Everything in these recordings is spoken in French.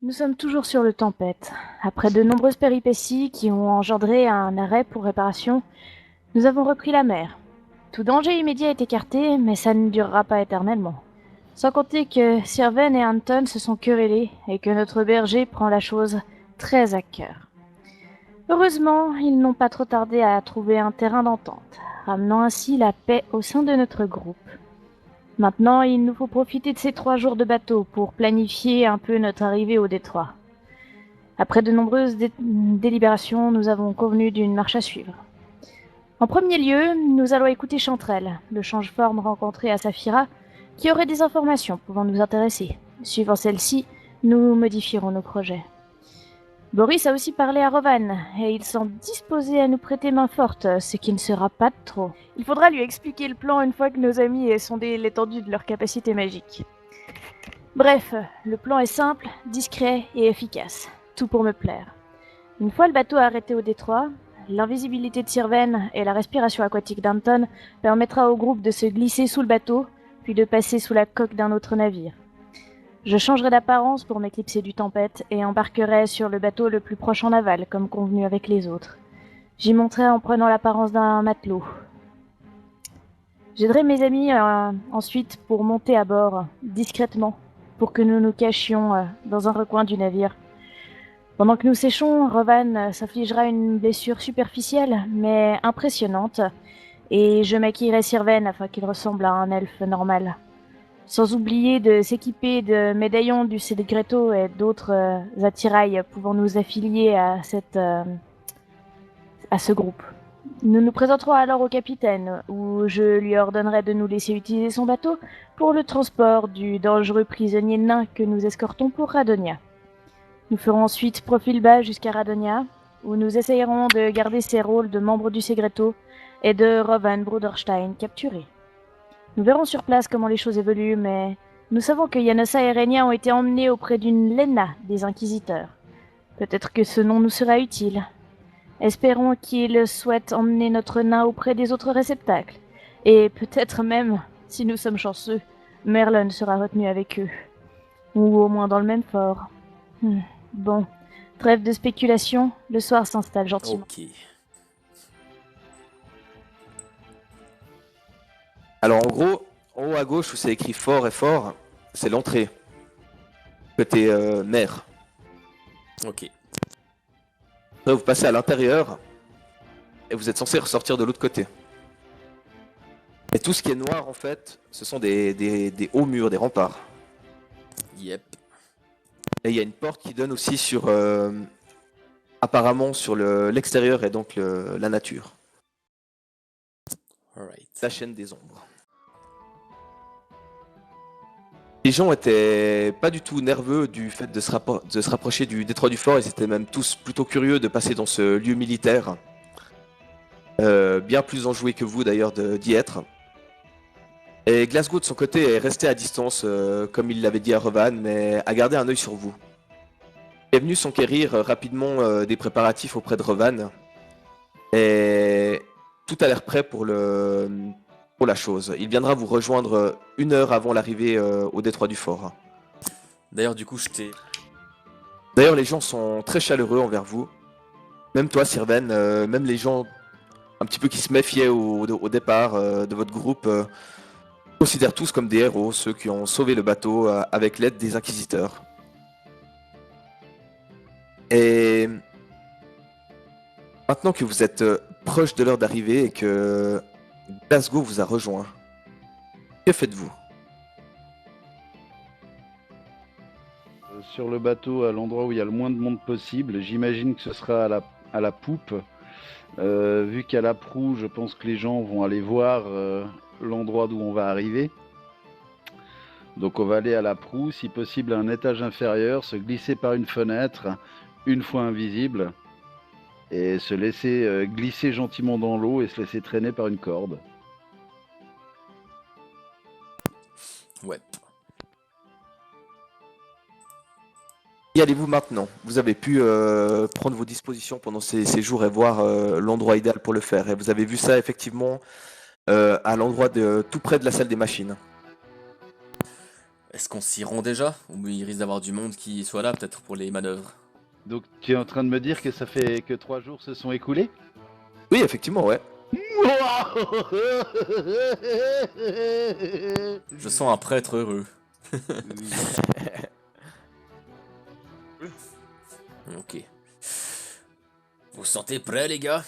Nous sommes toujours sur le Tempête. Après de nombreuses péripéties qui ont engendré un arrêt pour réparation, nous avons repris la mer. Tout danger immédiat est écarté, mais ça ne durera pas éternellement. Sans compter que Sirven et Anton se sont querellés et que notre berger prend la chose très à cœur. Heureusement, ils n'ont pas trop tardé à trouver un terrain d'entente, ramenant ainsi la paix au sein de notre groupe. Maintenant, il nous faut profiter de ces 3 jours de bateau pour planifier un peu notre arrivée au détroit. Après de nombreuses délibérations, nous avons convenu d'une marche à suivre. En premier lieu, nous allons écouter Chanterelle, le change-forme rencontré à Saphira, qui aurait des informations pouvant nous intéresser. Suivant celle-ci, nous modifierons nos projets. Boris a aussi parlé à Rovan, et il semble disposé à nous prêter main forte, ce qui ne sera pas de trop. Il faudra lui expliquer le plan une fois que nos amis aient sondé l'étendue de leur capacité magique. Bref, le plan est simple, discret et efficace. Tout pour me plaire. Une fois le bateau arrêté au détroit, l'invisibilité de Sirven et la respiration aquatique d'Anton permettra au groupe de se glisser sous le bateau, puis de passer sous la coque d'un autre navire. Je changerai d'apparence pour m'éclipser du Tempête et embarquerai sur le bateau le plus proche en aval, comme convenu avec les autres. J'y monterai en prenant l'apparence d'un matelot. J'aiderai mes amis ensuite pour monter à bord, discrètement, pour que nous nous cachions dans un recoin du navire. Pendant que nous séchons, Rovan s'affligera une blessure superficielle, mais impressionnante, et je maquillerai Sirven afin qu'il ressemble à un elfe normal. Sans oublier de s'équiper de médaillons du Cédegretto et d'autres attirails pouvant nous affilier à ce groupe. Nous nous présenterons alors au capitaine, où je lui ordonnerai de nous laisser utiliser son bateau pour le transport du dangereux prisonnier nain que nous escortons pour Radonia. Nous ferons ensuite profil bas jusqu'à Radonia, où nous essayerons de garder ses rôles de membres du Segretto et de Rovan Bruderstein capturés. Nous verrons sur place comment les choses évoluent, mais nous savons que Yanosa et Renia ont été emmenés auprès d'une Lena des Inquisiteurs. Peut-être que ce nom nous sera utile. Espérons qu'ils souhaitent emmener notre nain auprès des autres réceptacles. Et peut-être même, si nous sommes chanceux, Merlin sera retenu avec eux. Ou au moins dans le même fort. Bon, trêve de spéculation, le soir s'installe gentiment. Ok. Alors en gros, en haut à gauche où c'est écrit fort et fort, c'est l'entrée. Côté mer. Ok. Après vous passez à l'intérieur et vous êtes censé ressortir de l'autre côté. Et tout ce qui est noir en fait, ce sont des hauts murs, des remparts. Yep. Et il y a une porte qui donne aussi sur apparemment sur l'extérieur et donc la nature. Alright. La chaîne des ombres. Les gens étaient pas du tout nerveux du fait de se rapprocher du détroit du fort, ils étaient même tous plutôt curieux de passer dans ce lieu militaire. Bien plus enjoué que vous d'ailleurs d'y être. Et Glasgow de son côté est resté à distance, comme il l'avait dit à Revan, mais a gardé un œil sur vous. Il est venu s'enquérir rapidement des préparatifs auprès de Revan. Et tout a l'air prêt pour la chose. Il viendra vous rejoindre 1 heure avant l'arrivée au détroit du fort. D'ailleurs, du coup, je t'ai. D'ailleurs, les gens sont très chaleureux envers vous. Même toi, Sirven, même les gens un petit peu qui se méfiaient au départ de votre groupe considèrent tous comme des héros, ceux qui ont sauvé le bateau avec l'aide des inquisiteurs. Et maintenant que vous êtes proche de l'heure d'arrivée et que Glasgow vous a rejoint, que faites-vous? Sur le bateau, à l'endroit où il y a le moins de monde possible, j'imagine que ce sera à la poupe. Vu qu'à la proue, je pense que les gens vont aller voir l'endroit d'où on va arriver. Donc on va aller à la proue, si possible à un étage inférieur, se glisser par une fenêtre, une fois invisible, et se laisser glisser gentiment dans l'eau et se laisser traîner par une corde. Ouais. Y allez-vous maintenant? Vous avez pu prendre vos dispositions pendant ces jours et voir l'endroit idéal pour le faire. Et vous avez vu ça effectivement à l'endroit tout près de la salle des machines. Est-ce qu'on s'y rend déjà? Ou il risque d'avoir du monde qui soit là, peut-être pour les manœuvres? Donc tu es en train de me dire que ça fait que 3 jours se sont écoulés? Oui, effectivement, ouais. Je sens un prêtre heureux. Ok. Vous vous sentez prêts, les gars?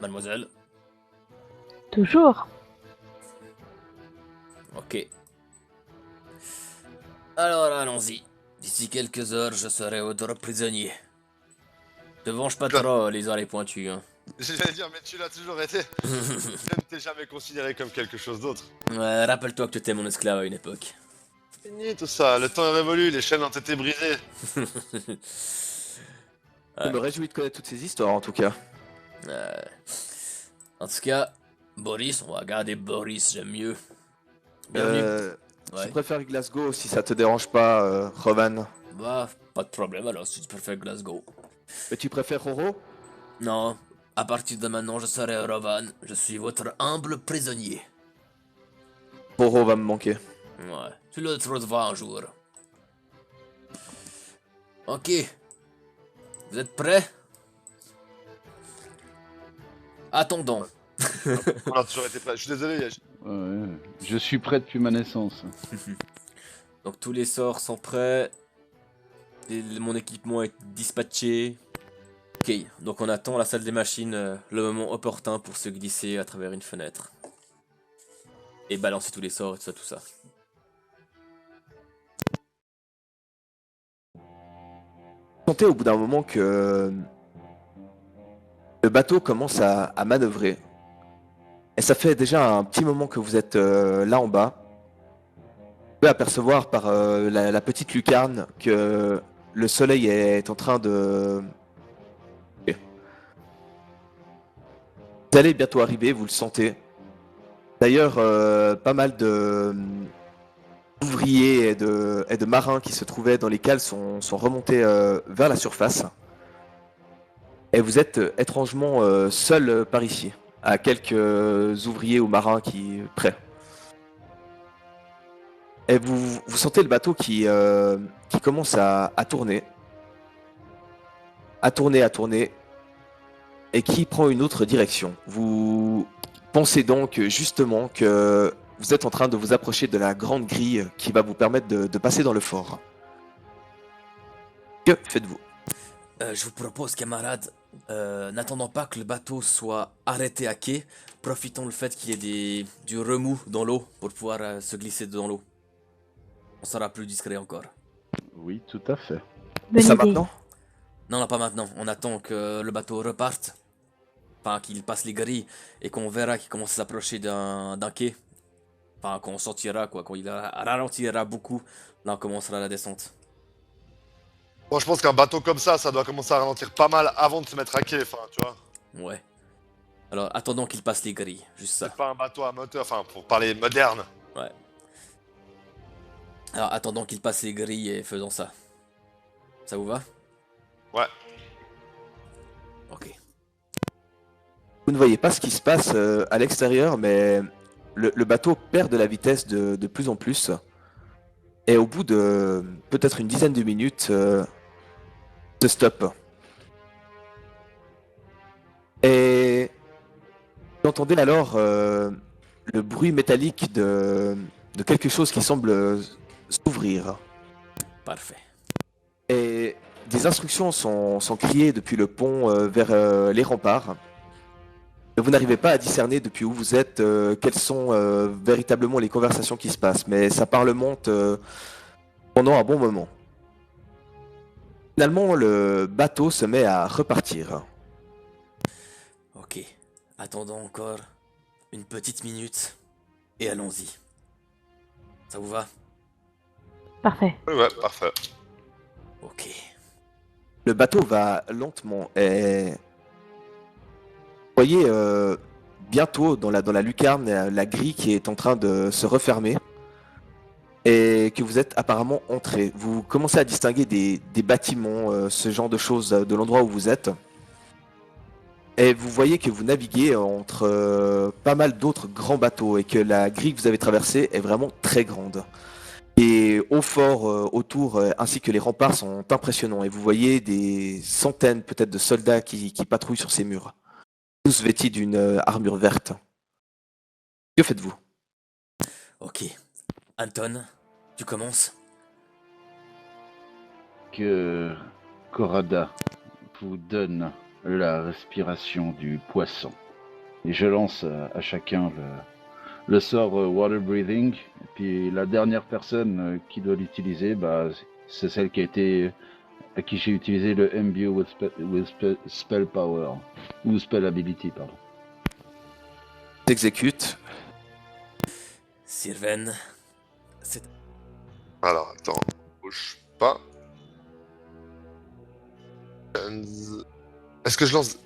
Mademoiselle? Toujours. Ok. Alors, allons-y. D'ici quelques heures, je serai votre prisonnier. Te venge pas trop, les oreilles pointues, hein. J'allais dire, mais tu l'as toujours été. Je ne t'ai jamais considéré comme quelque chose d'autre. Ouais, rappelle-toi que tu étais mon esclave à une époque. Fini tout ça, le temps est révolu, les chaînes ont été brisées. Je me réjouis de connaître toutes ces histoires en tout cas. En tout cas, Boris, on va garder Boris, j'aime mieux. Bienvenue. Je Ouais. préfère Glasgow si ça te dérange pas, Rovan. Bah, pas de problème alors si tu préfères Glasgow. Mais tu préfères Roro? Non, à partir de maintenant, je serai Rovan. Je suis votre humble prisonnier. Roro va me manquer. Ouais, tu le retrouveras un jour. Ok. Vous êtes prêts? Attendons. On a toujours été prêts. Je suis désolé, Yesh. Ouais, je suis prêt depuis ma naissance. Donc tous les sorts sont prêts. Mon équipement est dispatché. Ok, donc on attend la salle des machines, le moment opportun pour se glisser à travers une fenêtre. Et balancer tous les sorts et tout ça. Vous sentez au bout d'un moment que le bateau commence à manœuvrer. Et ça fait déjà un petit moment que vous êtes là en bas. Vous pouvez apercevoir par la petite lucarne que le soleil est en train de... Vous allez bientôt arriver, vous le sentez. D'ailleurs, pas mal d'ouvriers et de marins qui se trouvaient dans les cales sont remontés vers la surface. Et vous êtes étrangement seul par ici, à quelques ouvriers ou marins qui près. Et vous sentez le bateau qui commence à tourner. À tourner. Et qui prend une autre direction. Vous pensez donc justement que vous êtes en train de vous approcher de la grande grille qui va vous permettre de passer dans le fort. Que faites-vous? Je vous propose, camarades, n'attendons pas que le bateau soit arrêté à quai, profitons le fait qu'il y ait du remous dans l'eau pour pouvoir se glisser dans l'eau. On sera plus discret encore. Oui, tout à fait. Bonne Ça idée. maintenant? Non, non, pas maintenant. On attend que le bateau reparte. Enfin, qu'il passe les grilles et qu'on verra qu'il commence à s'approcher d'un quai. Enfin, qu'on sortira, quoi. Quand il ralentira beaucoup, là, on commencera la descente. Bon, je pense qu'un bateau comme ça doit commencer à ralentir pas mal avant de se mettre à quai, enfin, tu vois. Ouais. Alors, attendons qu'il passe les grilles. Juste ça. C'est pas un bateau à moteur, enfin, pour parler moderne. Ouais. Alors, attendons qu'il passe les grilles et faisons ça. Ça vous va? Ouais. Ok. Vous ne voyez pas ce qui se passe à l'extérieur, mais le bateau perd de la vitesse de plus en plus. Et au bout de peut-être une dizaine de minutes, se stoppe. Et vous entendez alors le bruit métallique de quelque chose qui semble s'ouvrir. Parfait. Et des instructions sont criées depuis le pont vers les remparts. Et vous n'arrivez pas à discerner depuis où vous êtes quelles sont véritablement les conversations qui se passent, mais ça parlemente pendant un bon moment. Finalement, le bateau se met à repartir. Ok. Attendons encore une petite minute et allons-y. Ça vous va? Parfait. Ouais, parfait. Ok. Le bateau va lentement et vous voyez bientôt dans la lucarne la grille qui est en train de se refermer et que vous êtes apparemment entré. Vous commencez à distinguer des bâtiments, ce genre de choses de l'endroit où vous êtes. Et vous voyez que vous naviguez entre pas mal d'autres grands bateaux et que la grille que vous avez traversée est vraiment très grande. Et au fort autour, ainsi que les remparts sont impressionnants. Et vous voyez des centaines peut-être de soldats qui patrouillent sur ces murs, tous vêtus d'une armure verte. Que faites-vous? Ok. Anton, tu commences? Que Corada vous donne la respiration du poisson. Et je lance à chacun le sort Water Breathing. Et puis la dernière personne qui doit l'utiliser, c'est celle à qui j'ai utilisé le Imbue with Spell Power. Ou Spell Ability, pardon. T'exécutes. Sylvain, c'est... Alors, attends, bouge pas. 15. Est-ce que je lance...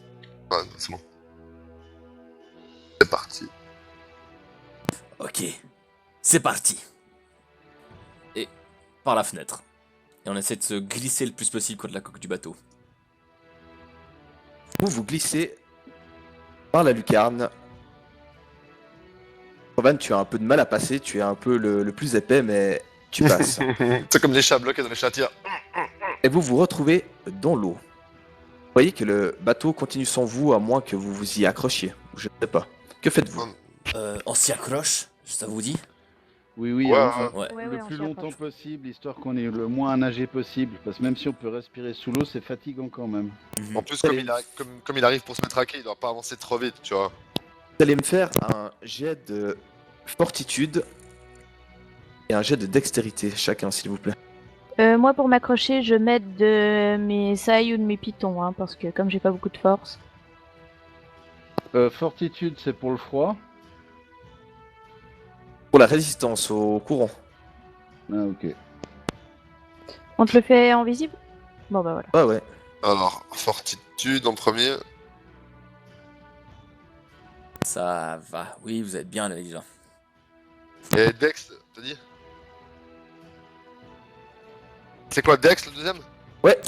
Ah, non, c'est bon. C'est parti. Ok. C'est parti. Et par la fenêtre. Et on essaie de se glisser le plus possible contre la coque du bateau. Vous glissez par la lucarne. Rovan, tu as un peu de mal à passer, tu es un peu le plus épais, mais tu passes. C'est comme les chats bloqués dans les chatières. Et vous vous retrouvez dans l'eau. Vous voyez que le bateau continue sans vous, à moins que vous vous y accrochiez. Je ne sais pas. Que faites-vous? On s'y accroche, ça vous dit? Oui, Ouais, enfin, Ouais. Ouais, le on plus s'y longtemps accroche. possible, histoire qu'on ait le moins à nager possible. Parce que même si on peut respirer sous l'eau, c'est fatigant quand même. Mhm. En plus, comme il arrive pour se mettre à quai, il doit pas avancer trop vite, tu vois. Vous allez me faire un jet de fortitude et un jet de dextérité, chacun, s'il vous plaît. Moi, pour m'accrocher, je m'aide de mes sailles ou de mes pitons, hein, parce que comme j'ai pas beaucoup de force. Fortitude, c'est pour le froid. Pour la résistance au courant. Ah, ok. On te le fait en visible? Bon, bah voilà. Ouais, ouais. Alors, fortitude en premier. Ça va. Oui, vous êtes bien là déjà. Et Dex, t'as dit? C'est quoi, Dex le deuxième? Ouais.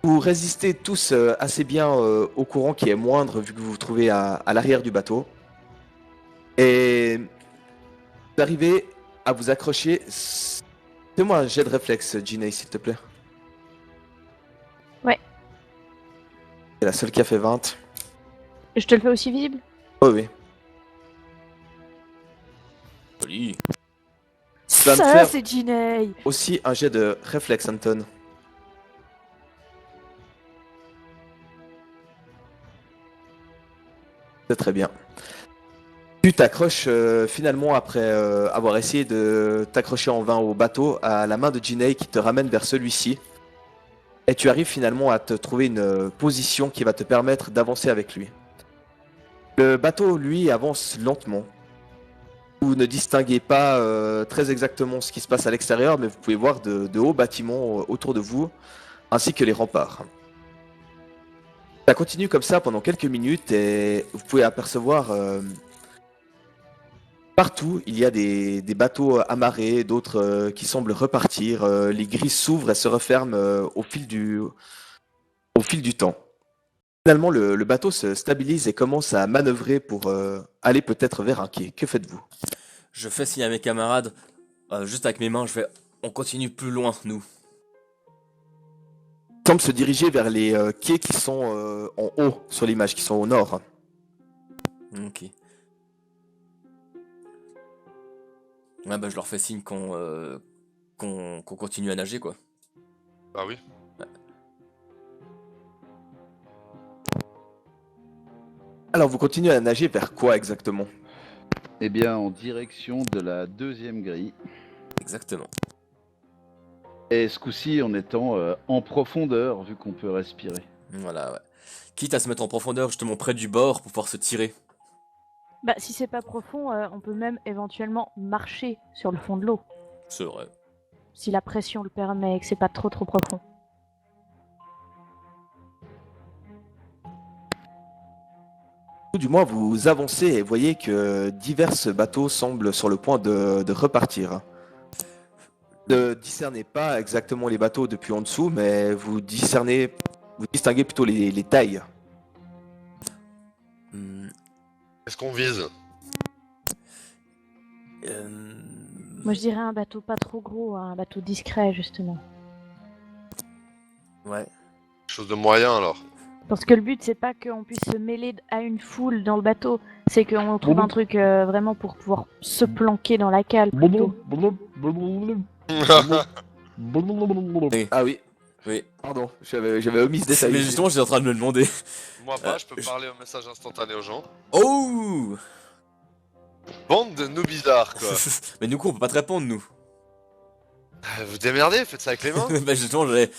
Vous résistez tous assez bien au courant qui est moindre vu que vous vous trouvez à l'arrière du bateau. Et vous arrivez à vous accrocher. Fais-moi un jet de réflexe, Ginny, s'il te plaît. Ouais. C'est la seule qui a fait 20. Je te le fais aussi visible? Oh oui. Joli. vas me Ça, faire- c'est Ginny! Aussi un jet de réflexe, Anton. C'est très bien. Tu t'accroches finalement après avoir essayé de t'accrocher en vain au bateau à la main de Ginny qui te ramène vers celui-ci. Et tu arrives finalement à te trouver une position qui va te permettre d'avancer avec lui. Le bateau, lui, avance lentement. Vous ne distinguez pas très exactement ce qui se passe à l'extérieur, mais vous pouvez voir de hauts bâtiments autour de vous, ainsi que les remparts. Ça continue comme ça pendant quelques minutes et vous pouvez apercevoir partout, il y a des bateaux amarrés, d'autres qui semblent repartir. Les grilles s'ouvrent et se referment au fil du temps. Finalement, le bateau se stabilise et commence à manœuvrer pour aller peut-être vers un quai. Que faites-vous? Je fais signe à mes camarades. Juste avec mes mains, je fais... On continue plus loin, nous. Il semble se diriger vers les quais qui sont en haut sur l'image, qui sont au nord. Ok. Ouais, bah je leur fais signe qu'on continue à nager, quoi. Ah oui. Alors, vous continuez à nager vers quoi exactement? Eh bien, en direction de la deuxième grille. Exactement. Et ce coup-ci, en étant en profondeur, vu qu'on peut respirer. Voilà, ouais. Quitte à se mettre en profondeur, justement près du bord pour pouvoir se tirer. Bah, si c'est pas profond, on peut même éventuellement marcher sur le fond de l'eau. C'est vrai. Si la pression le permet et que c'est pas trop profond. Ou du moins, vous avancez et voyez que divers bateaux semblent sur le point de repartir. Ne discernez pas exactement les bateaux depuis en dessous, mais vous discernez Vous distinguez plutôt les tailles. Hmm, Qu'est-ce qu'on vise? euh, Moi, je dirais un bateau pas trop gros, un bateau discret, justement. Ouais. Quelque chose de moyen alors. Parce que le but, c'est pas qu'on puisse se mêler à une foule dans le bateau, c'est qu'on trouve un truc vraiment pour pouvoir se planquer dans la cale, plutôt. Ah oui, Oui. pardon, j'avais omis ce détail. Mais justement, j'étais en train de me demander. Moi pas, je peux je- parler au message instantané aux gens. Oh Bande de nous bizarres quoi. Mais du coup, on peut pas te répondre, nous. Vous démerdez, faites ça avec les mains. Bah justement, j'allais...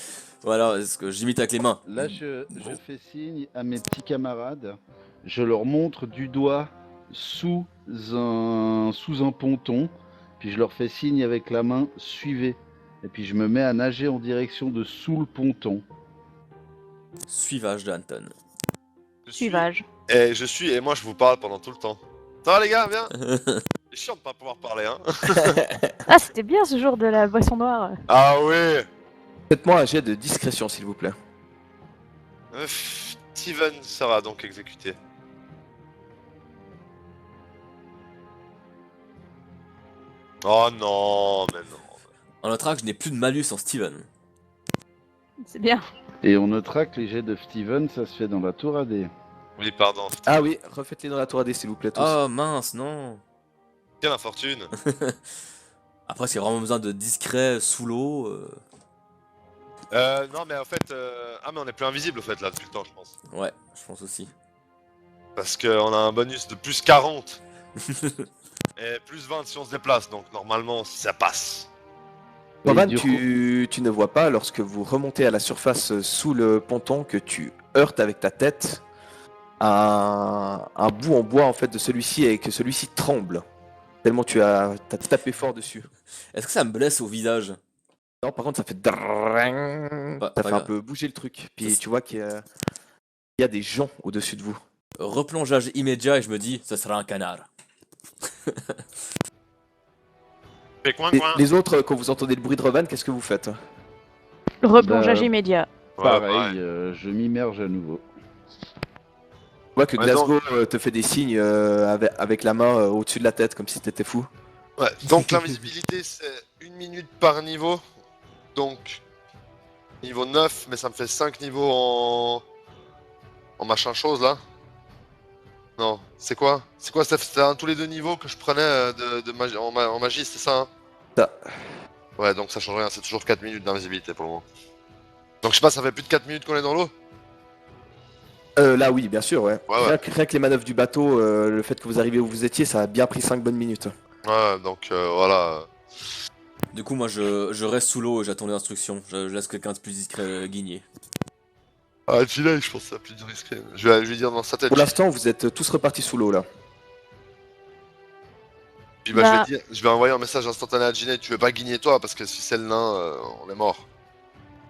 Voilà, est-ce que j'imite avec les mains. Là, je fais signe à mes petits camarades. Je leur montre du doigt sous un ponton. Puis je leur fais signe avec la main, suivez. Et puis je me mets à nager en direction de sous le ponton. Suivage de Anton. Je suis- Suivage. Et je suis, et moi je vous parle pendant tout le temps. Ça va les gars, viens. C'est chiant de pas pouvoir parler hein. Ah, c'était bien ce jour de la boisson noire. Ah oui. Faites-moi un jet de discrétion, s'il vous plaît. Steven sera donc exécuté. Oh non, mais non. On notera que je n'ai plus de malus en Steven. C'est bien. Et on notera que les jets de Steven, ça se fait dans la tour AD. Oui, pardon. Ah oui, refaites-les dans la tour AD, s'il vous plaît, tous. Oh mince, non. Quelle infortune. Après, s'il y a vraiment besoin de discret sous l'eau... Non, mais en fait, ah mais on est plus invisible au fait là depuis le temps, je pense. Ouais, je pense aussi. Parce qu'on a un bonus de plus 40 et plus 20 si on se déplace, donc normalement ça passe. Et Roman, du coup- tu ne vois pas, lorsque vous remontez à la surface sous le ponton, que tu heurtes avec ta tête un bout en bois en fait de celui-ci et que celui-ci tremble. Tellement t'as tapé fort dessus. Est-ce que ça me blesse au visage? Non, par contre, ça fait drrrring. Pas Ça fait un grave. peu bouger le truc. Puis Ça, tu vois qu'il y a des gens au-dessus de vous. Replongeage immédiat et je me dis, ça sera un canard. Fais coin Et coin. les autres, quand vous entendez le bruit de Roman, qu'est-ce que vous faites? Replongeage Bah, immédiat. Ouais, Pareil, je m'immerge à nouveau. Tu vois que Ouais, Glasgow te fait des signes avec la main au-dessus de la tête, comme si t'étais fou. Ouais, donc l'invisibilité c'est 1 minute par niveau. Donc niveau 9, mais ça me fait 5 niveaux en machin chose là. Non, c'est quoi? C'est quoi? C'était tous les 2 niveaux que je prenais de magie, en magie, c'est ça hein? Ça. Ouais, donc ça change rien, c'est toujours 4 minutes d'invisibilité pour le moment. Donc je sais pas, ça fait plus de 4 minutes qu'on est dans l'eau? Là, oui, bien sûr, ouais. Ouais, ouais. Rien que les manœuvres du bateau, le fait que vous arrivez où vous étiez, ça a bien pris 5 bonnes minutes. Ouais, donc voilà. Du coup, moi, je reste sous l'eau et j'attends les instructions. Je laisse quelqu'un de plus discret guigner. Ah, Gilles, je pense que c'est plus risqué. Je vais lui dire dans sa tête. Pour l'instant, vous êtes tous repartis sous l'eau, là. Puis Bah- je vais envoyer un message instantané à Ginette, tu veux pas guigner toi parce que si c'est le nain, on est mort.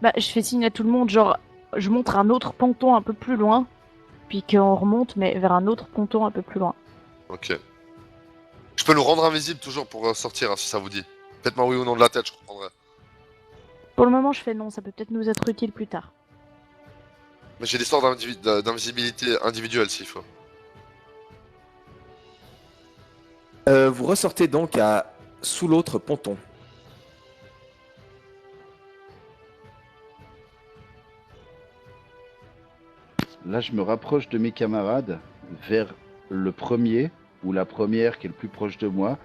Bah, je fais signe à tout le monde, genre, je montre un autre ponton un peu plus loin, puis qu'on remonte, mais vers un autre ponton un peu plus loin. Ok. Je peux nous rendre invisibles toujours pour sortir hein, si ça vous dit. Faites-moi oui ou non de la tête, je comprendrai. Pour le moment, je fais non, ça peut peut-être nous être utile plus tard. Mais j'ai des sorts d'invisibilité individuelle s'il faut. Vous ressortez donc sous l'autre ponton. Là, je me rapproche de mes camarades vers le premier ou la première qui est le plus proche de moi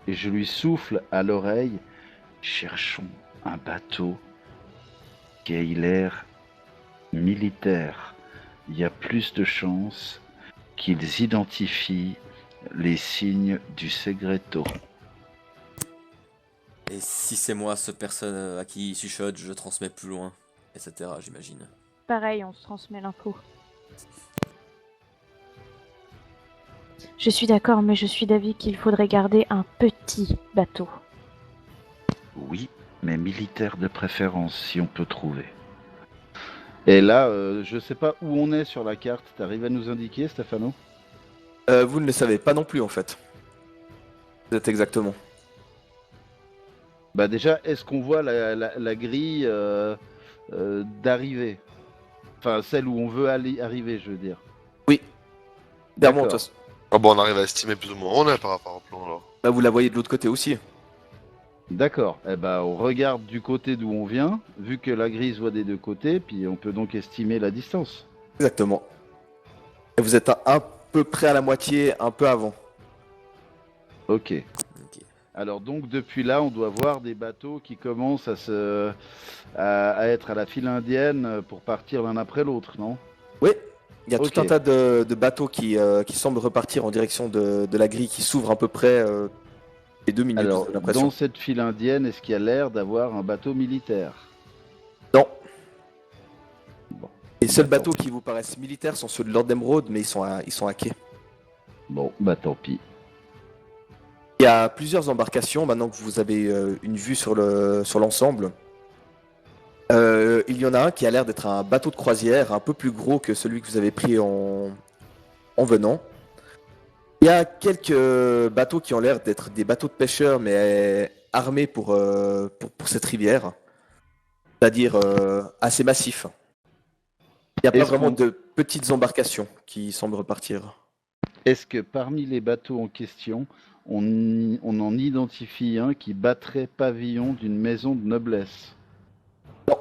et je lui souffle à l'oreille. Cherchons un bateau qui ait l'air militaire. Il y a plus de chances qu'ils identifient les signes du segreto. Et si c'est moi, cette personne à qui il chuchote, je transmets plus loin, etc. J'imagine. Pareil, on se transmet l'info. Je suis d'accord, mais je suis d'avis qu'il faudrait garder un petit bateau. Oui, mais militaire de préférence si on peut trouver. Et là, je sais pas où on est sur la carte. T'arrives à nous indiquer, Stefano? Vous ne le savez pas non plus, en fait. Vous êtes exactement. Bah déjà, est-ce qu'on voit la grille d'arrivée? Enfin, celle où on veut arriver, je veux dire. Oui, clairement, de D'accord. toute façon. Ah bon, on arrive à estimer plus ou moins où on est par rapport au plan alors. Là, vous la voyez de l'autre côté aussi. D'accord. Eh ben, on regarde du côté d'où on vient, vu que la grille se voit des deux côtés, puis on peut donc estimer la distance. Exactement. Et vous êtes à peu près à la moitié, un peu avant. Ok. Ok. Alors donc depuis là, on doit voir des bateaux qui commencent à être à la file indienne pour partir l'un après l'autre, non? Oui, il y a Ok. tout un tas de bateaux qui semblent repartir en direction de la grille qui s'ouvre à peu près les 2 minutes, vous Alors avez dans l'impression. cette file indienne, est-ce qu'il y a l'air d'avoir un bateau militaire? Non, Bon, les seuls bah tant bateaux pis. qui vous paraissent militaires sont ceux de Lord Emerald, mais ils sont à quai. Bon, bah tant pis. Il y a plusieurs embarcations, maintenant que vous avez une vue sur l'ensemble. Il y en a un qui a l'air d'être un bateau de croisière, un peu plus gros que celui que vous avez pris en venant. Il y a quelques bateaux qui ont l'air d'être des bateaux de pêcheurs, mais armés pour cette rivière. C'est-à-dire assez massifs. Il n'y a pas Est-ce vraiment qu'on, de petites embarcations qui semblent repartir. est-ce que parmi les bateaux en question, on en identifie un qui battrait pavillon d'une maison de noblesse? Non,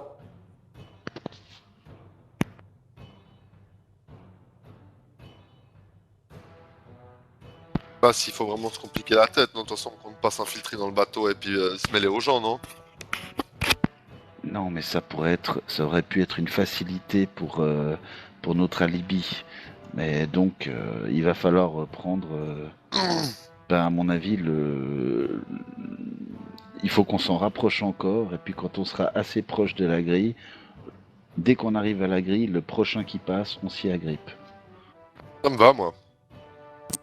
Pas s'il faut vraiment se compliquer la tête, non, de toute façon, on ne pas s'infiltrer dans le bateau et puis se mêler aux gens, non? Non, mais ça aurait pu être une facilité pour notre alibi. Mais donc, il va falloir prendre, à mon avis, il faut qu'on s'en rapproche encore. Et puis, quand on sera assez proche de la grille, dès qu'on arrive à la grille, le prochain qui passe, on s'y agrippe. Ça me va, moi.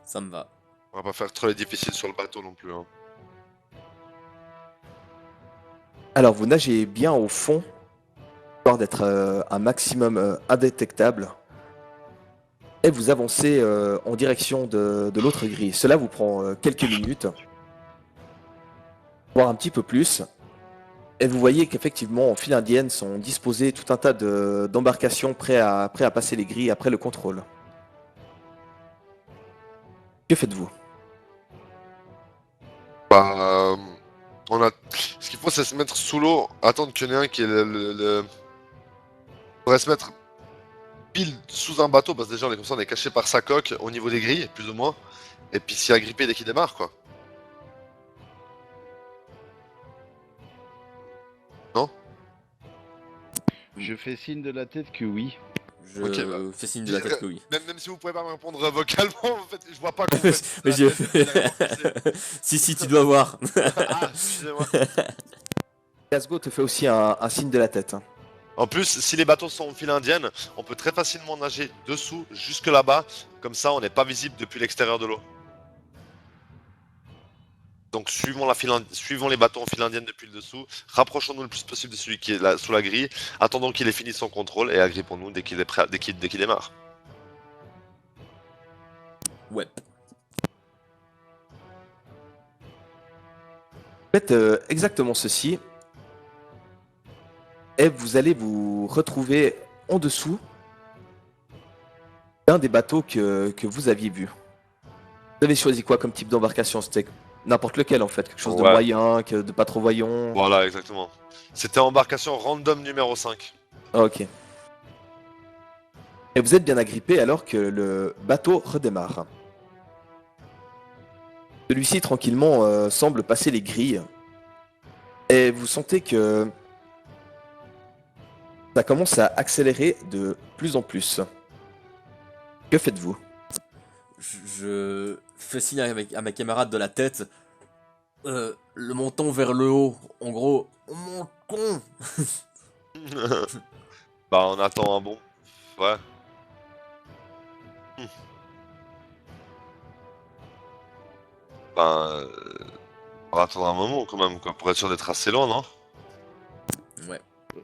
Ça me va. On va pas faire trop les difficiles sur le bateau non plus. Hein. alors vous nagez bien au fond, histoire d'être un maximum indétectable. Et vous avancez en direction de l'autre grille. Cela vous prend quelques minutes, voire un petit peu plus. Et vous voyez qu'effectivement, en file indienne sont disposées tout un tas d'embarcations prêts à passer les grilles après le contrôle. Que faites-vous? Bah, on a. Ce qu'il faut, c'est se mettre sous l'eau, attendre qu'il y en ait un qui est On pourrait se mettre pile sous un bateau, parce que déjà, on est comme ça, on est caché par sa coque au niveau des grilles, plus ou moins. Et puis s'y agripper dès qu'il démarre, quoi. Non? Je fais signe de la tête que oui. Je Ok, bah. fais signe de la tête que oui. Même si vous pouvez pas me répondre vocalement, en fait, je vois pas qu'on fait. Mais la je... tête derrière mon PC. si, tu dois voir. Ah, excusez-moi. Glasgow te fait aussi un signe de la tête. Hein. En plus, si les bateaux sont en file indienne, on peut très facilement nager dessous, jusque là-bas. Comme ça, on n'est pas visible depuis l'extérieur de l'eau. Donc, suivons les bateaux en file indienne depuis le dessous. Rapprochons-nous le plus possible de celui qui est là, sous la grille. Attendons qu'il ait fini son contrôle et agrippons-nous dès qu'il est prêt, dès qu'il démarre. Ouais. Faites exactement ceci. Et vous allez vous retrouver en dessous d'un des bateaux que vous aviez vu. Vous avez choisi quoi comme type d'embarcation? C'était n'importe lequel en fait, quelque chose de Ouais. moyen, de pas trop voyant. Voilà, exactement. C'était embarcation random numéro 5. Ah, ok. Et vous êtes bien agrippé alors que le bateau redémarre. Celui-ci tranquillement semble passer les grilles. Et vous sentez que ça commence à accélérer de plus en plus. Que faites-vous? Je fais signe à mes camarades de la tête. Le menton vers le haut. En gros, mon con. Bah, on attend un bon. Ouais. Ben, on va attendre un moment quand même, quoi, pour être sûr d'être assez loin, non? Ouais.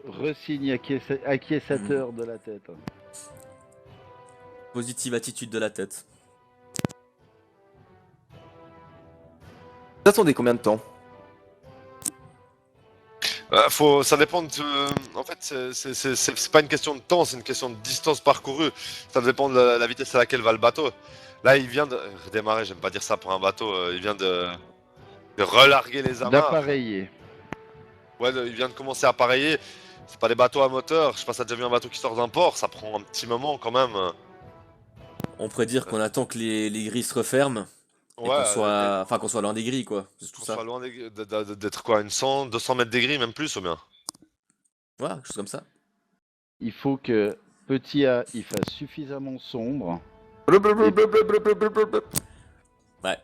Resigne acquiesçateur de la tête. Positive attitude de la tête. Vous attendez combien de temps? Ça dépend en fait, c'est pas une question de temps, c'est une question de distance parcourue. Ça dépend de la vitesse à laquelle va le bateau. Là, il vient de redémarrer, j'aime pas dire ça pour un bateau, il vient de relarguer les amarres. D'appareiller. Ouais, il vient de commencer à appareiller. C'est pas des bateaux à moteur, je sais pas si t'as déjà vu un bateau qui sort d'un port, ça prend un petit moment quand même. On pourrait dire qu'on attend que les grilles se referment et Ouais, qu'on soit loin des grilles, quoi. C'est tout qu'on ça. soit loin d'être quoi, 200 mètres des grilles, même plus ou bien. Ouais, quelque chose comme ça. Il faut que petit A, il fasse suffisamment sombre. Ouais.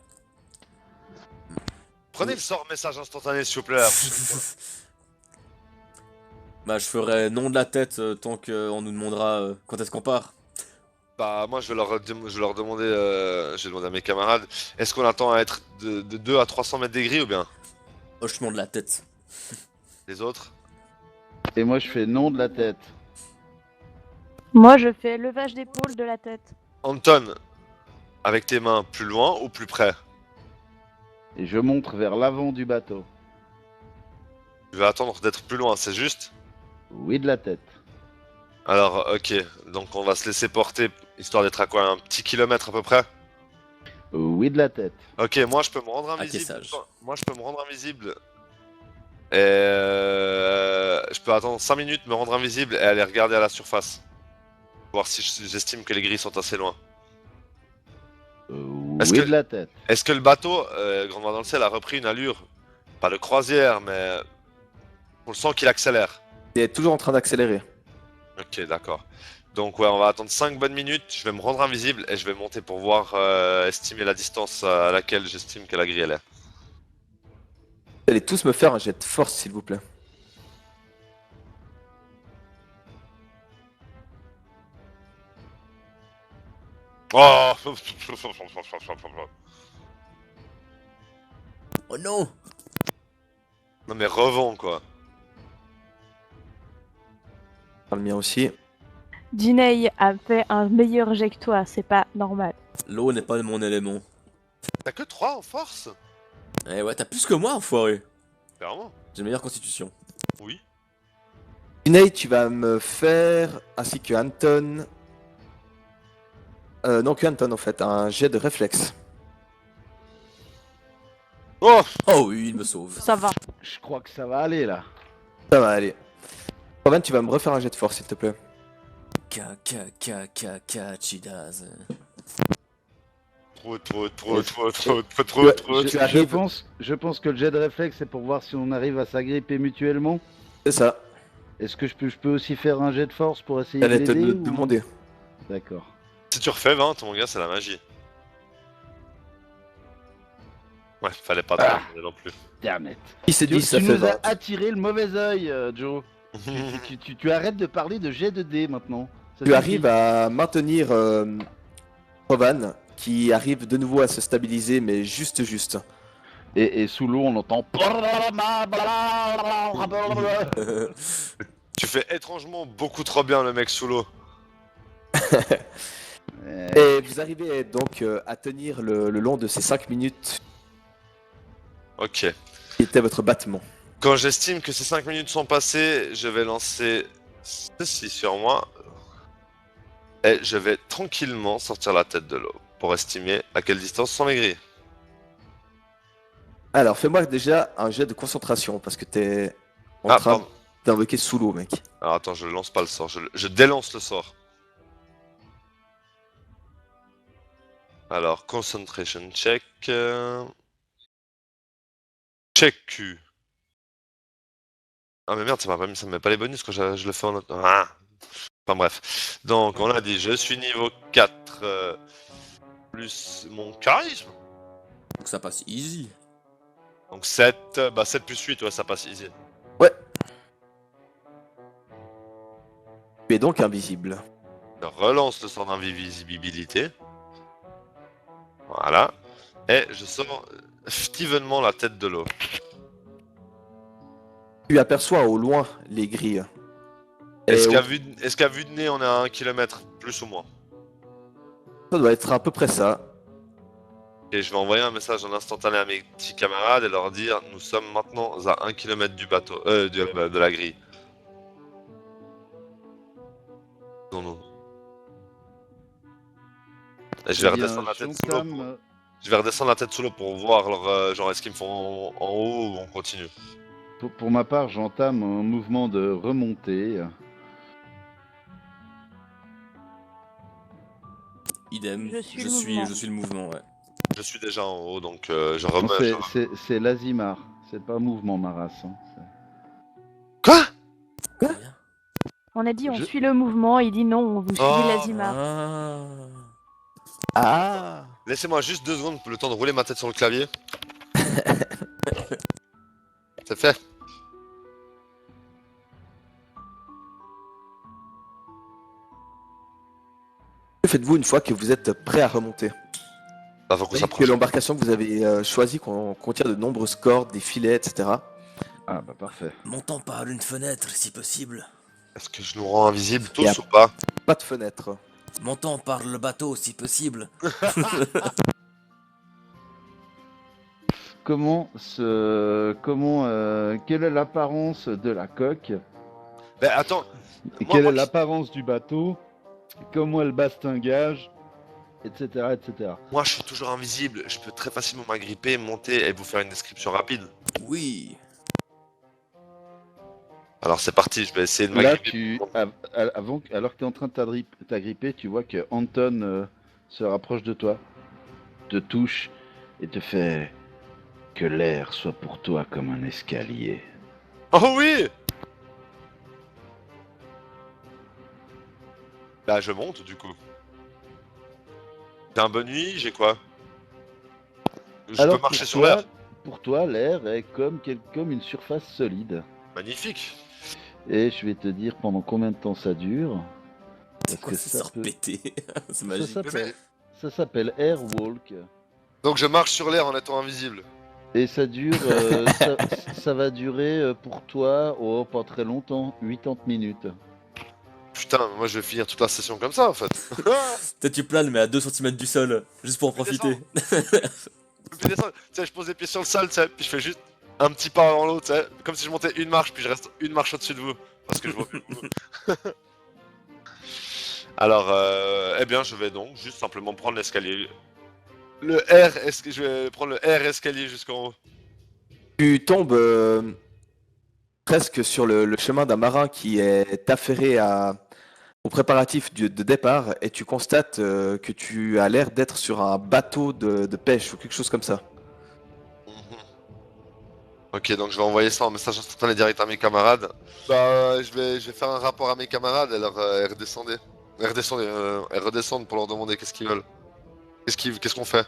Prenez le sort message instantané s'il vous plaît. La prochaine fois. Bah, je ferai non de la tête tant qu'on nous demandera quand est-ce qu'on part. Bah moi je vais leur demander, je vais demander à mes camarades, est-ce qu'on attend à être de 2 à 300 mètres des grilles ou bien Hochement de la tête. les autres? Et moi, je fais non de la tête. Moi, je fais levage d'épaule de la tête. Anton, avec tes mains plus loin ou plus près? Et je montre vers l'avant du bateau. Tu vas attendre d'être plus loin, c'est juste? Oui, de la tête. Alors ok, donc on va se laisser porter, histoire d'être à quoi, un petit kilomètre à peu près? Oui, de la tête. Ok, moi je peux me rendre invisible. Acquessage. Moi je peux me rendre invisible. Et je peux attendre 5 minutes, me rendre invisible et aller regarder à la surface. Voir si j'estime que les grilles sont assez loin. Est-ce Oui, que- de la tête. Est-ce que le bateau, Grand Noir dans le ciel, a repris une allure, pas de croisière, mais on le sent qu'il accélère? Il est toujours en train d'accélérer. Ok, d'accord. Donc ouais, on va attendre 5 bonnes minutes, je vais me rendre invisible et je vais monter pour voir, estimer la distance à laquelle j'estime que la grille elle est. Vous allez tous me faire un jet de force, s'il vous plaît. Oh Oh non! Non mais revends quoi. Le mien aussi. Diney a fait un meilleur jet que toi, c'est pas normal. L'eau n'est pas de mon élément. T'as que 3 en force? Eh ouais, t'as plus que moi, enfoiré. Clairement. J'ai une meilleure constitution. Oui. Unai, tu vas me faire, ainsi que Anton. Non, que Anton en fait, un jet de réflexe. Oh! Oh oui, il me sauve. Ça va. Je crois que ça va aller là. Ça va aller. Roman, tu vas me refaire un jet de force, s'il te plaît. Chidaz. Trop. Tu arrives. Je pense que le jet de réflexe, c'est pour voir si on arrive à s'agripper mutuellement. C'est ça. Est-ce que je peux aussi faire un jet de force pour essayer de J'allais te l'aider le ou- demander. D'accord. Si tu refais 20, mon gars, c'est la magie. Ouais, fallait pas trop demander non plus. Damn it. Qui s'est Tu, dit, ça tu fait nous as 20. attiré le mauvais œil, Joe. Tu arrêtes de parler de jet de dés maintenant. Ça Tu suffit. arrives à maintenir Rovan, qui arrive de nouveau à se stabiliser, mais juste. Et sous l'eau, on entend. Tu fais étrangement beaucoup trop bien le mec sous l'eau. Et vous arrivez donc à tenir le long de ces 5 minutes Ok. qui était votre battement. Quand j'estime que ces 5 minutes sont passées, je vais lancer ceci sur moi. Et je vais tranquillement sortir la tête de l'eau pour estimer à quelle distance sont les grilles. Alors, fais-moi déjà un jet de concentration, parce que t'es en Ah, train pardon. d'invoquer sous l'eau, mec. Alors attends, je lance pas le sort, je délance le sort. Alors, concentration check. Check Q. Ah mais merde, ça me met pas les bonus quand je le fais en autre. Ah. Enfin bref. Donc on a dit, je suis niveau 4 plus mon charisme. Donc ça passe easy. Donc 7, bah 7 plus 8, ouais, ça passe easy. Tu es donc invisible. Je relance le sort d'invisibilité. Voilà. Et je sors furtivement la tête de l'eau. Tu aperçois au loin les grilles. Est-ce Et qu'à vue de nez, on est à 1 km, plus ou moins? ça doit être à peu près ça. Et je vais envoyer un message en instantané à mes petits camarades et leur dire nous sommes maintenant à 1 km du bateau, de la grille. Non, non. Et je vais Eh bien, redescendre la tête sous l'eau. j'entame. Je vais redescendre la tête sous l'eau pour voir genre est-ce qu'ils me font en haut ou on continue. Pour ma part, j'entame un mouvement de remontée. Idem, Je suis le mouvement. je suis le mouvement, ouais. Je suis déjà en haut donc je Non, remets. c'est l'Azimar, c'est pas mouvement ma race. Hein. Quoi? Rien. On a dit on Je- suit le mouvement, il dit non, vous suivez Oh. l'Azimar. Ah. Ah. Laissez-moi juste 2 secondes pour le temps de rouler ma tête sur le clavier. C'est fait. Que faites-vous une fois que vous êtes prêt à remonter? Bah, faut qu'on Que s'approche. l'embarcation que vous avez choisie contient de nombreuses cordes, des filets, etc. Ah bah parfait. Montant par une fenêtre, si possible. Est-ce que je nous rends invisibles tous Et ou pas? Pas de fenêtre. Montant par le bateau, si possible. Quelle est l'apparence de la coque? Mais attends, Et Moi- quelle moi est qui- l'apparence du bateau? Comment elle bastingage? Etc. etc. moi je suis toujours invisible, je peux très facilement m'agripper, monter et vous faire une description rapide. Oui. Alors c'est parti, je vais essayer de Là, m'agripper. alors que tu es en train de t'agripper, tu vois que Anton se rapproche de toi, te touche et te fait que l'air soit pour toi comme un escalier. Oh oui! Bah je monte du coup. J'ai un bonne nuit, j'ai quoi? Je Alors peux marcher pour sur toi, l'air. pour toi, l'air est comme une surface solide. Magnifique. Et je vais te dire pendant combien de temps ça dure. C'est Parce quoi que ce ça sort peut- pété? C'est Ça magique. s'appelle, ça s'appelle Airwalk. Donc je marche sur l'air en étant invisible. Et ça dure, ça va durer pour toi, oh, pas très longtemps, 80 minutes. Putain, moi je vais finir toute la session comme ça en fait. Peut-être tu planes, mais à 2 cm du sol, juste pour en Puis profiter. Puis descendre, tu sais, je pose les pieds sur le sol, tu sais, puis je fais juste un petit pas avant l'autre, tu sais, comme si je montais une marche, puis je reste une marche au-dessus de vous, parce que je vois plus vous. Alors, eh bien, je vais donc juste simplement prendre l'escalier. Je vais prendre le R escalier jusqu'en haut. Tu tombes presque sur le chemin d'un marin qui est affairé au préparatif de départ et tu constates que tu as l'air d'être sur un bateau de pêche ou quelque chose comme ça. Mhm. Ok, donc je vais envoyer ça en message instantané direct à mes camarades. Bah, je vais faire un rapport à mes camarades et leur redescendez. Elles redescendent pour leur demander qu'est-ce qu'ils veulent. Qu'est-ce qu'on fait?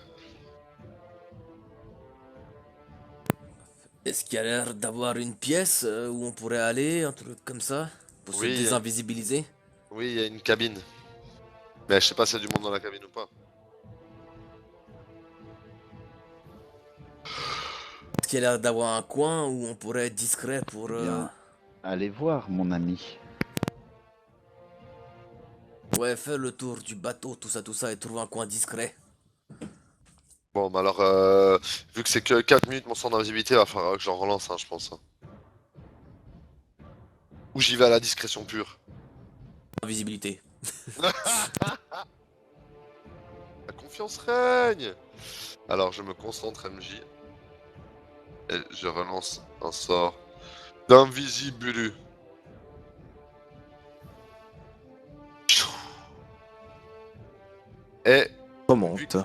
Est-ce qu'il y a l'air d'avoir une pièce où on pourrait aller, un truc comme ça, pour se Oui. désinvisibiliser? Oui, il y a une cabine. Mais je sais pas s'il y a du monde dans la cabine ou pas. Est-ce qu'il y a l'air d'avoir un coin où on pourrait être discret pour... Bien. Allez voir, mon ami. Ouais, fais le tour du bateau, tout ça, et trouve un coin discret. Bon, bah alors, vu que c'est que 4 minutes mon sort d'invisibilité, va falloir que j'en relance un, je pense. Hein. Ou j'y vais à la discrétion pure. Invisibilité. La confiance règne. Alors, je me concentre, MJ. Et je relance un sort d'invisibilité. Et Remonte.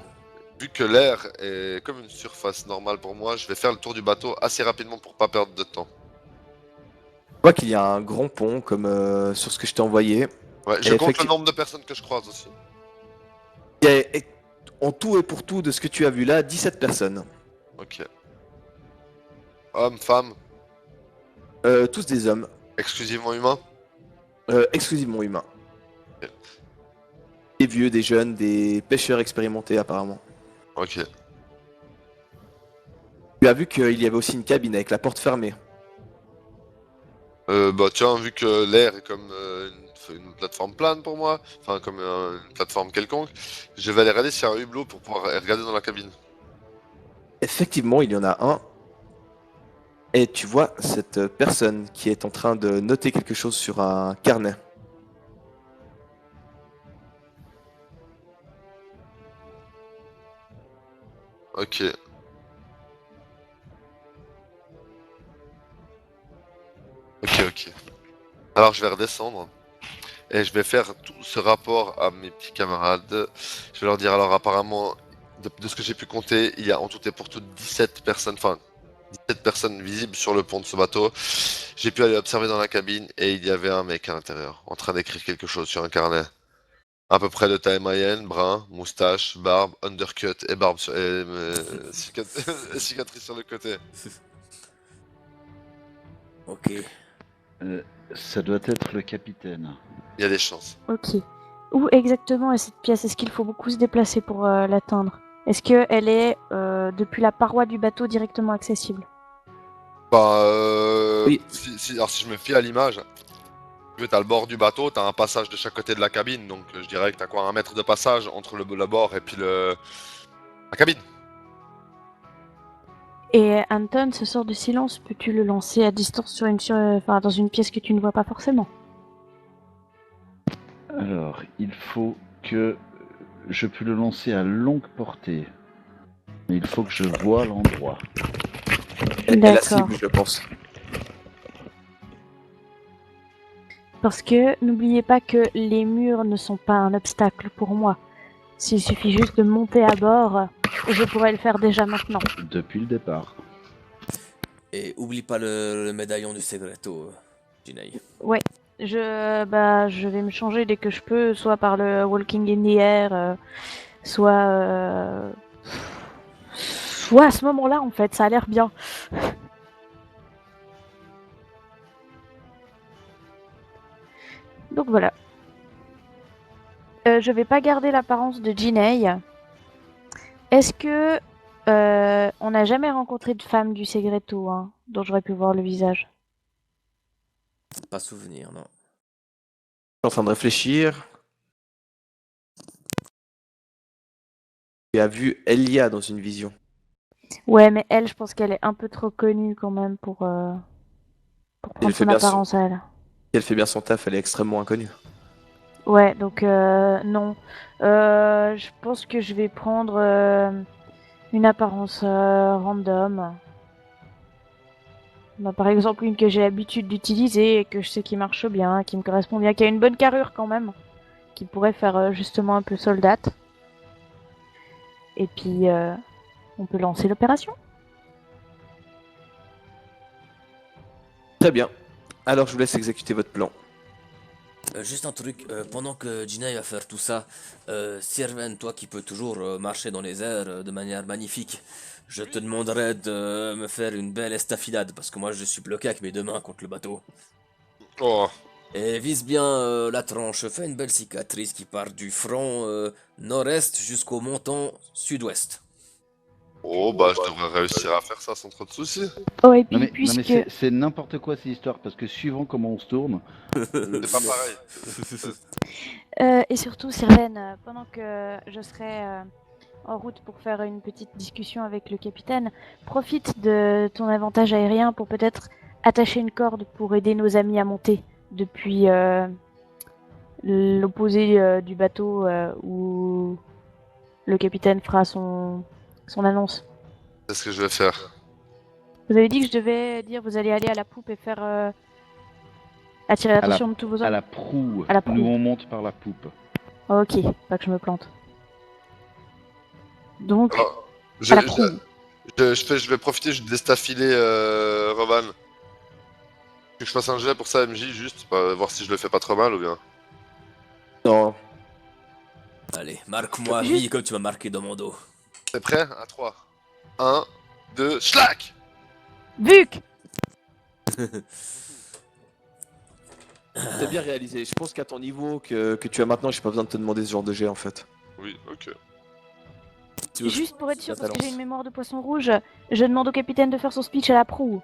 vu que l'air est comme une surface normale pour moi, je vais faire le tour du bateau assez rapidement pour pas perdre de temps. Tu vois qu'il y a un grand pont comme sur ce que je t'ai envoyé. Ouais, je Et compte le effecti- nombre de personnes que je croise aussi. Il y a, en tout et pour tout de ce que tu as vu là, 17 personnes. Ok. Hommes, femmes, Tous des hommes, exclusivement humains. exclusivement humains. Ok. Des vieux, des jeunes, des pêcheurs expérimentés apparemment. Ok. Tu as vu qu'il y avait aussi une cabine avec la porte fermée. Bah tiens, vu que l'air est comme une plateforme plane pour moi, enfin comme une plateforme quelconque, je vais aller regarder s'il y a un hublot pour pouvoir regarder dans la cabine. Effectivement, il y en a un. Et tu vois cette personne qui est en train de noter quelque chose sur un carnet. Ok. Ok. Alors je vais redescendre et je vais faire tout ce rapport à mes petits camarades. Je vais leur dire alors apparemment, de ce que j'ai pu compter, il y a en tout et pour tout 17 personnes, enfin 17 personnes visibles sur le pont de ce bateau. J'ai pu aller observer dans la cabine et il y avait un mec à l'intérieur en train d'écrire quelque chose sur un carnet. À peu près de taille moyenne, brun, moustache, barbe, undercut et barbe sur... cicatrice sur le côté. Ok. Ça doit être le capitaine. Il y a des chances. Ok. Où exactement est cette pièce? Est-ce qu'il faut beaucoup se déplacer pour l'atteindre? Est-ce qu'elle est depuis la paroi du bateau directement accessible? Bah, Oui. alors si je me fie à l'image, tu as le bord du bateau, t'as un passage de chaque côté de la cabine, donc je dirais que t'as quoi, 1 mètre de passage entre le bord et puis la cabine. Et Anton, ce sort de silence, peux-tu le lancer à distance dans une pièce que tu ne vois pas forcément? Alors, il faut que je puisse le lancer à longue portée. Mais il faut que je vois l'endroit. Et la D'accord. cible, je pense. Parce que n'oubliez pas que les murs ne sont pas un obstacle pour moi. S'il suffit juste de monter à bord, je pourrais le faire déjà maintenant. Depuis le départ. Et oublie pas le médaillon du Segreto, Jinai. Ouais, je vais me changer dès que je peux, soit par le Walking in the Air, soit à ce moment-là en fait, ça a l'air bien. Donc voilà. Je vais pas garder l'apparence de Jinei. Est-ce que on n'a jamais rencontré de femme du Segreto, hein, dont j'aurais pu voir le visage? Pas souvenir, non. Je suis en train de réfléchir. Tu as vu Elia dans une vision. Ouais, mais elle, je pense qu'elle est un peu trop connue quand même pour Elle prendre fait son bien son... apparence à elle. Elle fait bien son taf, elle est extrêmement inconnue. Ouais, donc non. Je pense que je vais prendre une apparence random. Bah, par exemple, une que j'ai l'habitude d'utiliser et que je sais qui marche bien, qui me correspond bien, qui a une bonne carrure quand même, qui pourrait faire justement un peu soldate. Et puis, on peut lancer l'opération. Très bien. Alors je vous laisse exécuter votre plan. Juste un truc, pendant que Jinai va faire tout ça, Sirven, toi qui peux toujours marcher dans les airs de manière magnifique, je te demanderai de me faire une belle estafilade, parce que moi je suis bloqué avec mes 2 mains contre le bateau. Oh, Et vise bien la tranche, fais une belle cicatrice qui part du front nord-est jusqu'au montant sud-ouest. oh bah je devrais réussir à faire ça sans trop de soucis. Oh, et puis, Non mais puisque... c'est n'importe quoi ces histoires, parce que suivant comment on se tourne... C'est pas pareil. Et surtout, Sirven, pendant que je serai en route pour faire une petite discussion avec le capitaine, profite de ton avantage aérien pour peut-être attacher une corde pour aider nos amis à monter depuis l'opposé du bateau où le capitaine fera son annonce. C'est ce que je vais faire. Vous avez dit que je devais dire vous allez aller à la poupe et faire attirer l'attention de tous vos À hommes. la proue. À la proue. Nous on monte par la poupe. Ok, pas que je me plante. Donc, Alors, à la proue. je vais profiter, je vais déstafiler Rovan. Que je fasse un jet pour ça, MJ, juste, voir si je le fais pas trop mal ou bien. Non, Allez, marque-moi à Juste- vie comme tu m'as marqué dans mon dos. T'es prêt? À 3. 1, 2, schlack! Buck! c'est bien réalisé. Je pense qu'à ton niveau que tu as maintenant, j'ai pas besoin de te demander ce genre de jet en fait. Oui, ok. Tu veux- Juste pour être sûr, Bien parce que ta j'ai lance. une mémoire de poisson rouge, je demande au capitaine de faire son speech à la proue.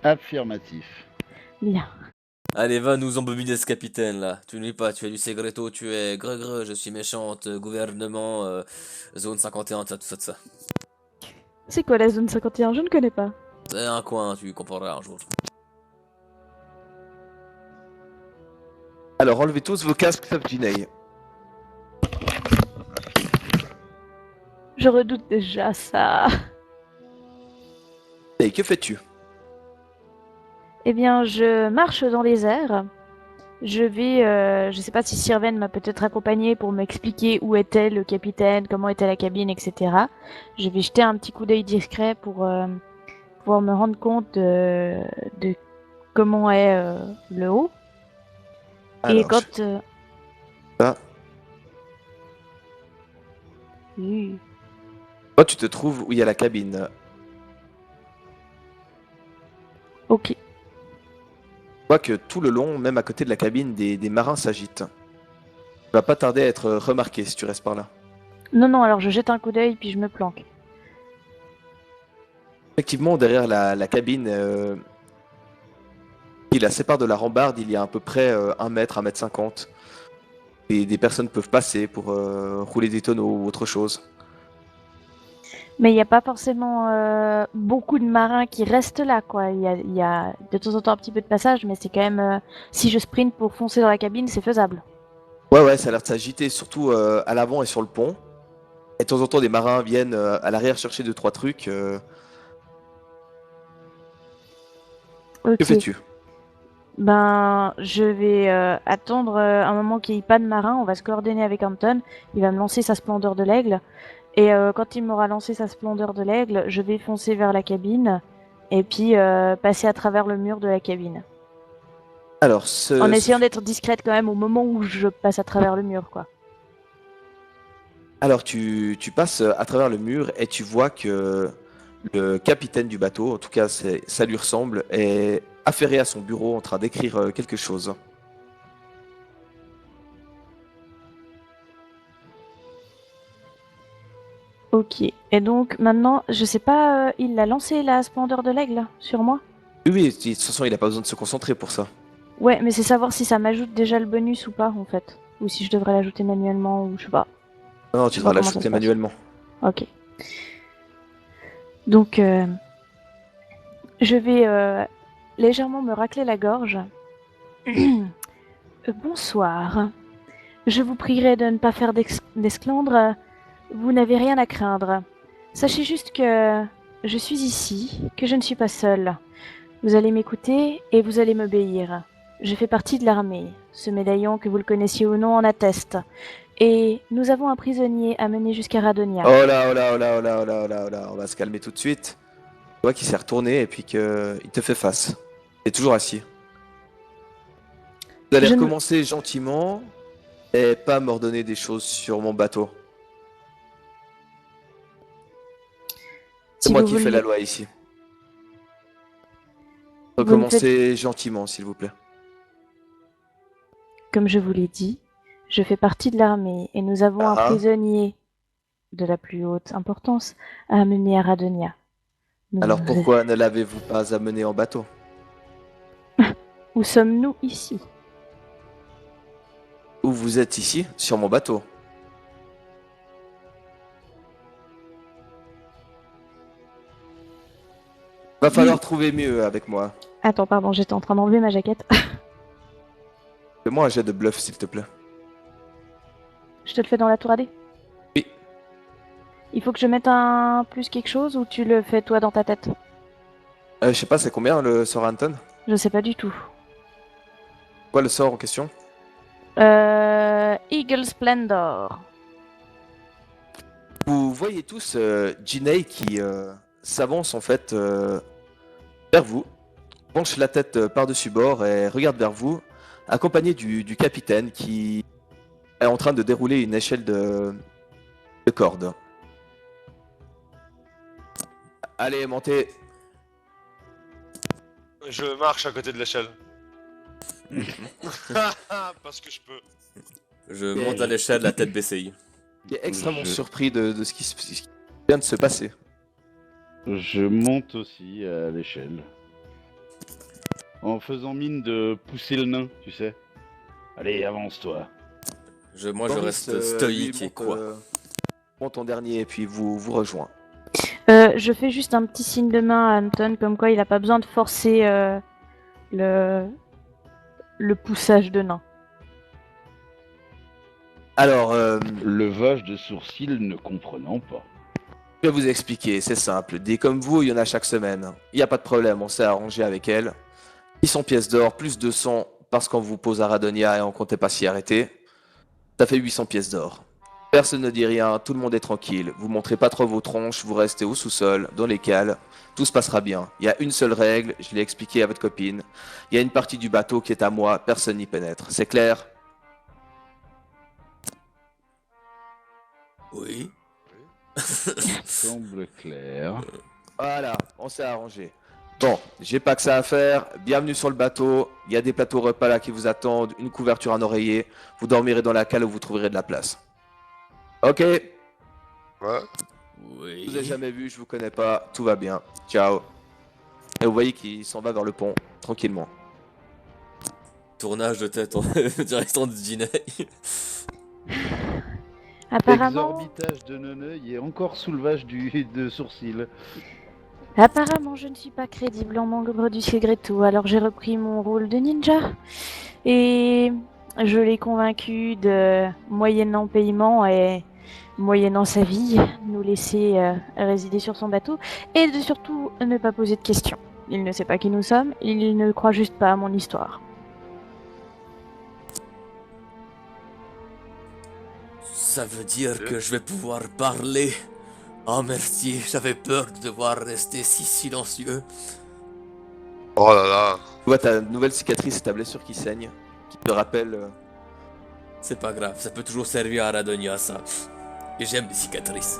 Affirmatif. Bien. Allez, va nous embobiner ce capitaine là. Tu n'es pas, tu es du Segreto, tu es greu, je suis méchante, gouvernement, zone 51, tout ça, tout ça. C'est quoi la zone 51? Je ne connais pas. C'est un coin, tu comprendras un jour. Alors enlevez tous vos casques sauf Ginei. Je redoute déjà ça. Et que fais-tu? Eh bien, je marche dans les airs. Je vais, je sais pas si Sirven m'a peut-être accompagné pour m'expliquer où était le capitaine, comment était la cabine, etc. Je vais jeter un petit coup d'œil discret pour pouvoir me rendre compte de comment est le haut. Et Alors, quand... Ah. Toi, tu te trouves où il y a la cabine. Ok. Tu vois que tout le long, même à côté de la cabine, des marins s'agitent. Tu vas pas tarder à être remarqué si tu restes par là. Non, non, alors je jette un coup d'œil puis je me planque. Effectivement, derrière la cabine, qui la sépare de la rambarde, il y a à peu près 1 mètre, 1,50 m. Et des personnes peuvent passer pour rouler des tonneaux ou autre chose. Mais il n'y a pas forcément beaucoup de marins qui restent là, quoi. Il y a de temps en temps un petit peu de passage, mais c'est quand même... si je sprint pour foncer dans la cabine, c'est faisable. Ouais, ça a l'air de s'agiter, surtout à l'avant et sur le pont. Et de temps en temps, des marins viennent à l'arrière chercher 2-3 trucs. Que Ok. fais-tu? Ben, je vais attendre un moment qu'il n'y ait pas de marins. On va se coordonner avec Anton. Il va me lancer sa splendeur de l'aigle. Et quand il m'aura lancé sa splendeur de l'aigle, je vais foncer vers la cabine. Et puis passer à travers le mur de la cabine. Alors, En essayant d'être discrète quand même au moment où je passe à travers le mur, quoi. Alors tu passes à travers le mur et tu vois que le capitaine du bateau, en tout cas ça lui ressemble, est affairé à son bureau en train d'écrire quelque chose. Ok. Et donc maintenant, je sais pas, il a lancé la splendeur de l'aigle sur moi? Oui, de toute façon il n'a pas besoin de se concentrer pour ça. Ouais, mais c'est savoir si ça m'ajoute déjà le bonus ou pas en fait. Ou si je devrais l'ajouter manuellement ou je sais pas. Non, Je tu sais devras pas comment ça se l'ajouter passe. manuellement. Ok. Donc je vais légèrement me racler la gorge. Bonsoir. Je vous prierai de ne pas faire d'esclandre. Vous n'avez rien à craindre. Sachez juste que je suis ici, que je ne suis pas seule. Vous allez m'écouter et vous allez m'obéir. Je fais partie de l'armée. Ce médaillon, que vous le connaissiez ou non, en atteste. Et nous avons un prisonnier à mener jusqu'à Radonia. Oh là, oh là, oh là, oh là, oh là, oh là, oh là, on va se calmer tout de suite. Tu vois qu'il s'est retourné et puis qu'il te fait face. Il est toujours assis. Vous allez Je ne- recommencer gentiment et pas m'ordonner des choses sur mon bateau. C'est Si moi vous qui fais la voulez, loi ici. vous ne faites Recommencez gentiment, s'il vous plaît. comme je vous l'ai dit. Je fais partie de l'armée et nous avons un Ah. prisonnier de la plus haute importance à amener à Radonia. Alors pourquoi ne l'avez-vous pas amené en bateau? Où sommes-nous ici? Où vous êtes ici? Sur mon bateau. Va falloir trouver mieux avec moi. Attends, pardon, j'étais en train d'enlever ma jaquette. Fais-moi un jet de bluff, s'il te plaît. Je te le fais dans la tour AD? Oui. Il faut que je mette un plus quelque chose ou tu le fais toi dans ta tête? Je sais pas, c'est combien le sort Anton? Je sais pas du tout. Quoi le sort en question? Eagle Splendor. Vous voyez tous Ginei qui s'avance en fait vers vous, penche la tête par-dessus bord et regarde vers vous, accompagné du capitaine qui est en train de dérouler une échelle de corde. Allez, montez. Je marche à côté de l'échelle. Parce que je peux. Je monte à l'échelle, la tête baissée. Il est extrêmement Je- surpris de ce ce qui vient de se passer. Je monte aussi à l'échelle. en faisant mine de pousser le nain, tu sais. Allez, avance-toi. Moi, je Boris, reste lui, stoïque et monte, quoi. monte en dernier et puis vous rejoint. Je fais juste un petit signe de main à Anton, comme quoi il a pas besoin de forcer le... le poussage de nain. Alors, Levage de sourcils ne comprenant pas. je vais vous expliquer, c'est simple. Des comme vous, il y en a chaque semaine. Il n'y a pas de problème, on s'est arrangé avec elle. 800 pièces d'or, plus 200 parce qu'on vous pose à Radonia et on comptait pas s'y arrêter. Ça fait 800 pièces d'or. Personne ne dit rien, tout le monde est tranquille. Vous montrez pas trop vos tronches, vous restez au sous-sol, dans les cales. Tout se passera bien. Il y a une seule règle, je l'ai expliqué à votre copine. Il y a une partie du bateau qui est à moi, personne n'y pénètre. C'est clair? Oui. Semble clair. Voilà, on s'est arrangé. Bon, j'ai pas que ça à faire. Bienvenue sur le bateau. Il y a des plateaux repas là qui vous attendent, une couverture, un oreiller. Vous dormirez dans la cale où vous trouverez de la place. Ok, je Ouais. Oui. vous ai jamais vu, je vous connais pas. Tout va bien. Ciao. Et vous voyez qu'il s'en va vers le pont, tranquillement. Tournage de tête en direction de Ginei. Apparemment, Exorbitage de non-œil et encore soulevage de sourcils. apparemment, je ne suis pas crédible en membre du Segreto, alors j'ai repris mon rôle de ninja. Et je l'ai convaincu de, moyennant paiement et moyennant sa vie, nous laisser résider sur son bateau et de surtout ne pas poser de questions. Il ne sait pas qui nous sommes, il ne croit juste pas à mon histoire. Ça veut dire que je vais pouvoir parler. Oh merci, j'avais peur de devoir rester si silencieux. Oh là là. Tu vois ta nouvelle cicatrice et ta blessure qui saigne, qui te rappelle. C'est pas grave, ça peut toujours servir à Radonia ça. Et j'aime les cicatrices.